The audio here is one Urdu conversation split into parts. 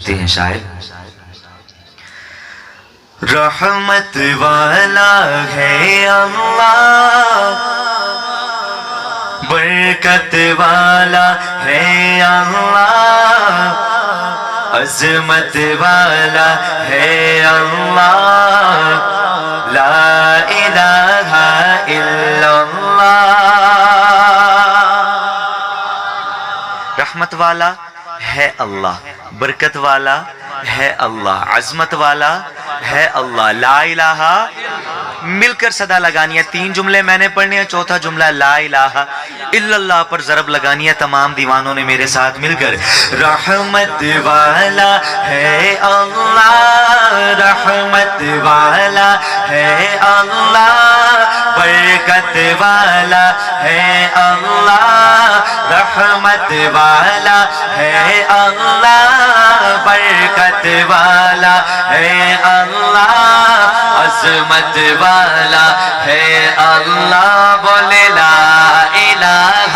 ہیں شاعر رحمت والا ہے اللہ برکت والا ہے اللہ عظمت والا ہے اللہ لا الہ الا اللہ رحمت والا ہے اللہ برکت والا ہے اللہ عظمت والا ہے اللہ لا الہ مل کر صدا لگانی ہے تین جملے میں نے پڑھنے ہیں چوتھا جملہ لا الہ الا اللہ پر ضرب لگانی ہے تمام دیوانوں نے میرے ساتھ مل کر رحمت والا ہے اللہ رحمت والا ہے اللہ برکت والا ہے اللہ رحمت والا ہے اللہ برکت والا ہے اللہ عظمت والا ہے اللہ بولے لا الہ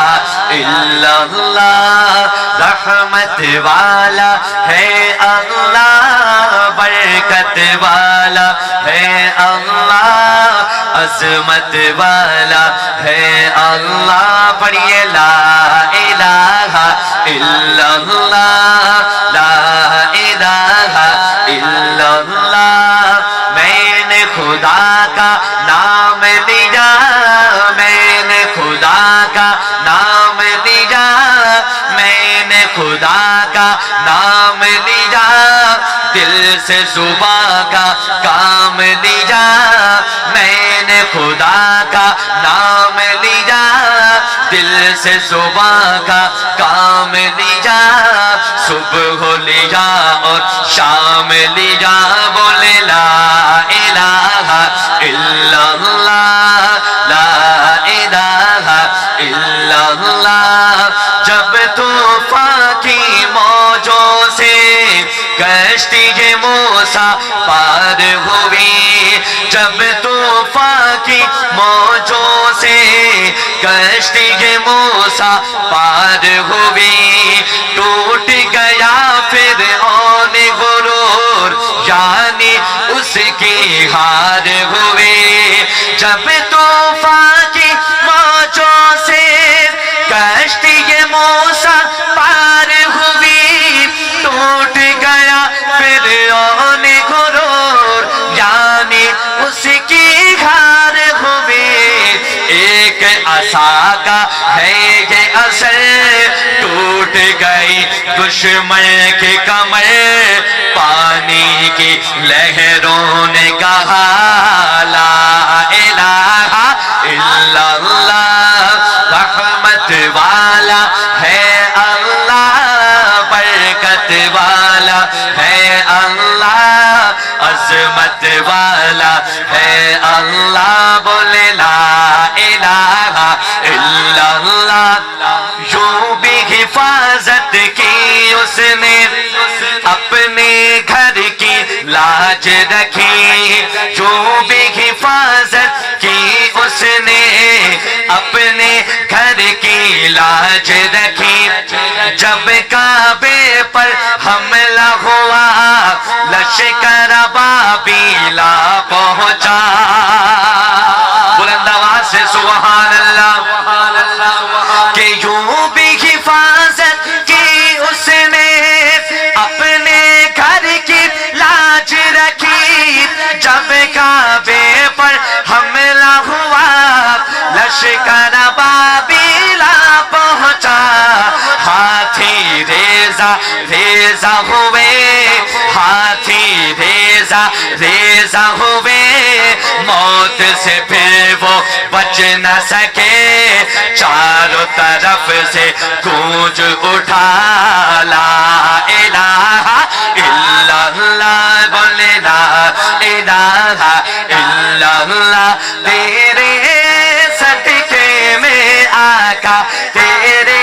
الا اللہ رحمت والا ہے اللہ برکت والا ہے اللہ عظمت والا ہے اللہ پڑھیے لا الہ الا اللہ لا الہ الا اللہ میں نے خدا کا نام لیا میں نے خدا کا نام لیا میں نے خدا کا نام لیا دل سے صبح کا کام لیا میں نے خدا کا نام لیا دل سے صبح کا کام لیا صبح لیا اور شام لیا بولے لا الہ الا اللہ لا الہ الا اللہ جب طوفان کی موجوں سے کشتی موسیٰ پار ہوئی جب طوفان کی موجوں سے کشتی موسیٰ پار ہوئی ٹوٹ گیا فرعون غرور یعنی اس کی ہار ہوئی جب طوفان کی موجوں سے کشتی موسیٰ پار ہوئی ٹوٹ گیا فرعون غرور یعنی اس کی ہار ہوئی ایک عصا کا ہے یہ اثر ٹوٹ گئی دشمن کی کمر پانی کی لہروں نے کہا لا الہ الا اللہ رحمت والا ہے اللہ برکت والا ہے اللہ عظمت والا ہے اللہ بولے لا الہ الا اللہ یوں بھی حفاظت کی اس نے اپنے گھر کی لاج رکھی یوں بھی حفاظت کی اس نے اپنے گھر کی لاج رکھی جب کعبے پر حملہ ہوا لشکر بابیلا پہنچا بلند آواز سے سبحان اللہ کہ یوں بھی حفاظت کی اس نے اپنے گھر کی لاج رکھی جب کعبے پر حملہ ہوا لشکر بابیلا پہنچا ہاتھی ریزہ ریزہ ہوئے ہاتھی ریزہ ریزہ ہوئے موت سے پھر وہ بچ نہ سکے چاروں طرف سے گونج اٹھا لا الہ الا اللہ بولے لا الہ الا اللہ تیرے صدقے میں آقا تیرے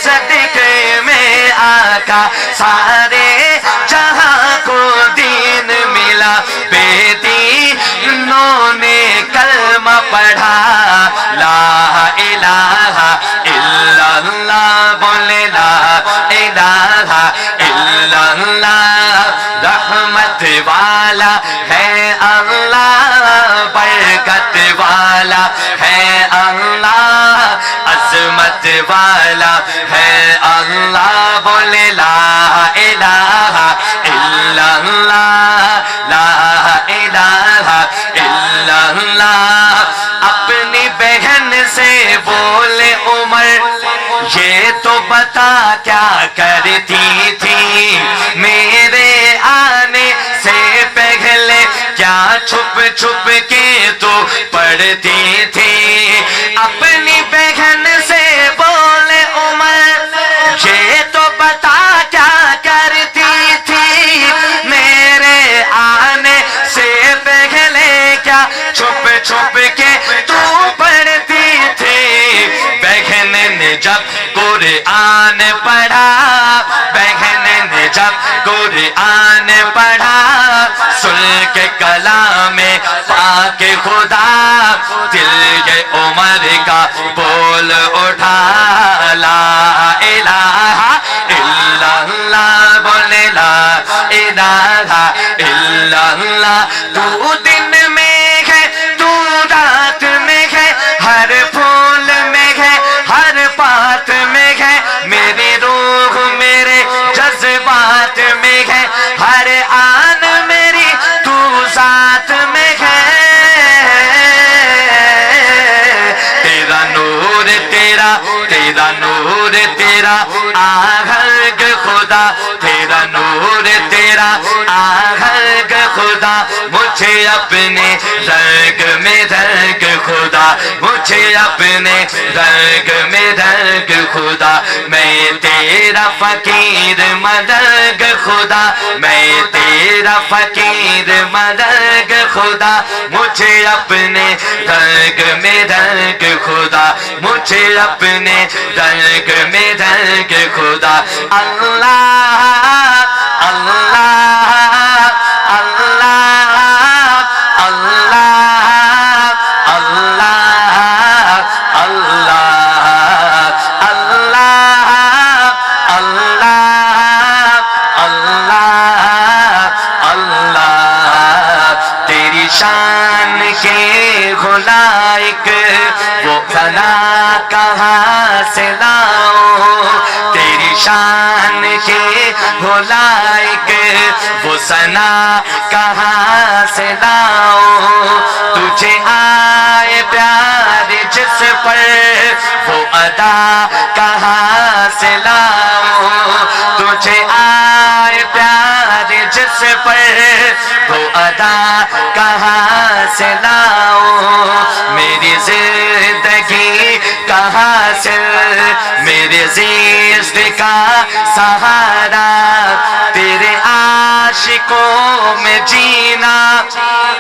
صدقے میں آقا سارے جہاں کو دین ملا بے دینوں نے کلمہ پڑھا لا الہ الا اللہ بولے لا الہ الا اللہ والا ہے اللہ، بولے لا الہ الا اللہ، لا الہ الا اللہ۔ اپنی بہن سے بولے عمر یہ تو بتا کیا کرتی تھی میرے آنے سے پہلے، کیا چھپ چھپ کے تو پڑھتی تھی۔ اپنی بہن سے بولے عمر یہ تو بتا کیا کرتی تھی میرے آنے سے پہلے، کیا چھپ چھپ کے تو پڑھتی تھی۔ بہن نے جب قرآن پڑھا، بہن نے جب قرآن پڑھا، سن کے کلام پاک خدا، دل یہ عمر کا بول اٹھا، لا الہ الا اللہ، بولے لا الہ الا اللہ۔ تو دن میں ہے تو رات میں ہے، ہر پھول میں ہے ہر بات میں ہے، میری روح میرے جذبات میں ہے، ہر آن میری تو ذات میں ہے۔ تیرا نور تیرا، تیرا نور تیرا آہنگ خدا، تیرا نور تیرا آہنگ خدا، مجھے اپنے رنگ میں رنگ خدا، مجھے اپنے رنگ میں رنگ خدا۔ میں تیرا فقیر مدنگ خدا، میں تیرا فقیر مدنگ خدا، مجھے اپنے رنگ میں رنگ خدا، مجھے اپنے رنگ میں رنگ خدا۔ اللہ اللہ اللہ اللہ اللہ اللہ اللہ اللہ اللہ۔ تیری شان کے غلائق وہ ثنا کہاں سے لاؤں، تیری شان کے غلائق وہ ثنا کہاں سے لاؤں، تجھے آئے پیار جس پر وہ ادا کہاں سے لاؤں، تجھے آئے پیار جس پر وہ ادا کہاں سے لاؤں۔ میری زندگی کا حاصل، میرے زیست کا سہارا، تیرے عاشقوں میں جینا،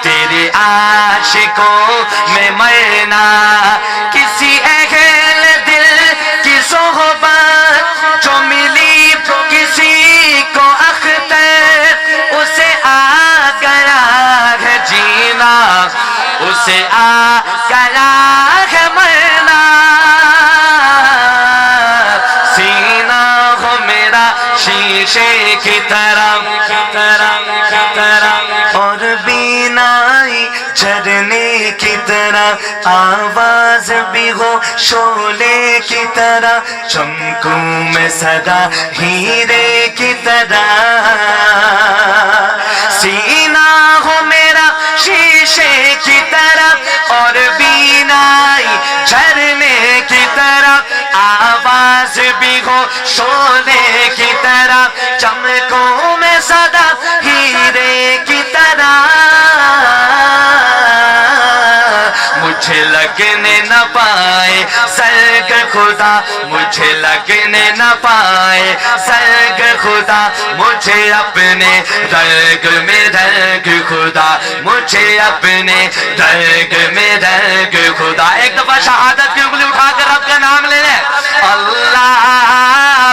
تیرے عاشقوں میں مرنا، کسی اہل دل کی صحبت جو ملی کسی کو اختر، اسے آ گیا ہے جینا، اسے آ گیا ہے مرنا۔ سینہ ہو میرا شیشے کی طرح اور بینائی جھرنے کی طرح، آواز بھی ہو شعلے کی طرح، چمکوں میں سدا ہیرے کی طرح۔ سینہ ہو میرا شیشے کی طرح اور بینائی جھرنے کی طرح، آواز بھی ہو شعلے کی طرح، چمکوں میں سدا ہیرے کی طرح۔ مجھے لگنے نہ پائے سرگ خدا، مجھے لگنے نہ پائے سرگ خدا، مجھے اپنے رنگ میں رنگ خدا، مجھے اپنے رنگ میں رنگ خدا۔ ایک دفعہ شہادت کی انگلی اٹھا کر رب کا نام لے لیں، اللہ